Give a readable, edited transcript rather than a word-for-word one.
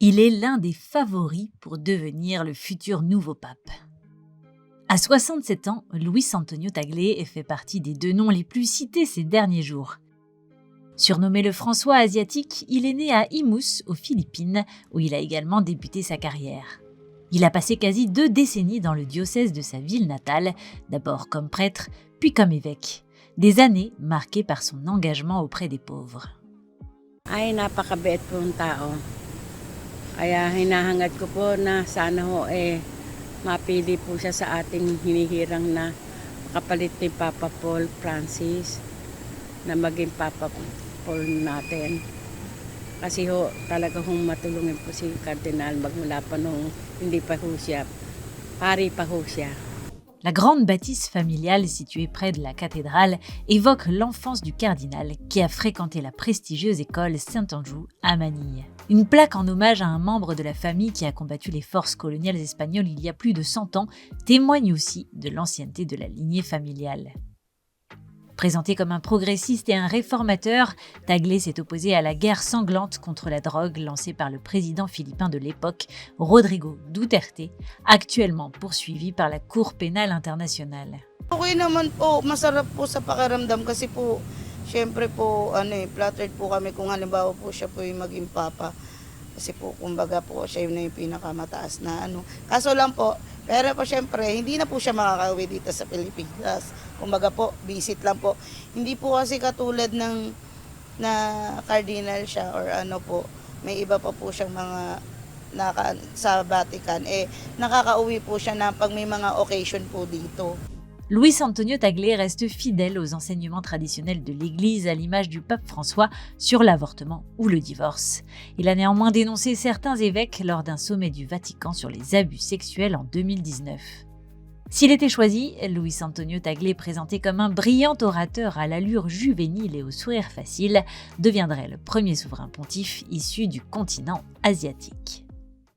Il est l'un des favoris pour devenir le futur nouveau pape. À 67 ans, Luis Antonio Tagle fait partie des deux noms les plus cités ces derniers jours. Surnommé le François asiatique, il est né à Imus, aux Philippines, où il a également débuté sa carrière. Il a passé quasi 2 décennies dans le diocèse de sa ville natale, d'abord comme prêtre, puis comme évêque. Des années marquées par son engagement auprès des pauvres. Ay, napakabait po ng tao. Kaya hinahangad ko po na sana ho mapili po siya sa ating hinihirang na makapalit ni Papa Paul Francis na maging Papa Paul natin. Kasi ho talaga hong matulungin po si Cardinal magmula pa nung hindi pa ho siya, pari pa ho siya. La grande bâtisse familiale située près de la cathédrale évoque l'enfance du cardinal qui a fréquenté la prestigieuse école Saint-Andrew à Manille. Une plaque en hommage à un membre de la famille qui a combattu les forces coloniales espagnoles il y a plus de 100 ans témoigne aussi de l'ancienneté de la lignée familiale. Présenté comme un progressiste et un réformateur, Tagle s'est opposé à la guerre sanglante contre la drogue lancée par le président philippin de l'époque, Rodrigo Duterte, actuellement poursuivi par la Cour pénale internationale. Okay naman po, masarap po sa pakiramdam kasi po, syempre po, flattered po kami kung halimbawa po siya po yung maging papa. Kasi po, kumbaga po, siya yung pinakamataas na Kaso lang po, pero po syempre, hindi na po siya makakauwi dito sa Pilipinas. Kumbaga po, visit lang po. Hindi po kasi katulad ng na cardinal siya or po, may iba pa po siyang mga sa Vatican. Nakakauwi po siya na pag may mga occasion po dito. Luis Antonio Tagle reste fidèle aux enseignements traditionnels de l'Église à l'image du pape François sur l'avortement ou le divorce. Il a néanmoins dénoncé certains évêques lors d'un sommet du Vatican sur les abus sexuels en 2019. S'il était choisi, Luis Antonio Tagle, présenté comme un brillant orateur à l'allure juvénile et au sourire facile, deviendrait le premier souverain pontife issu du continent asiatique.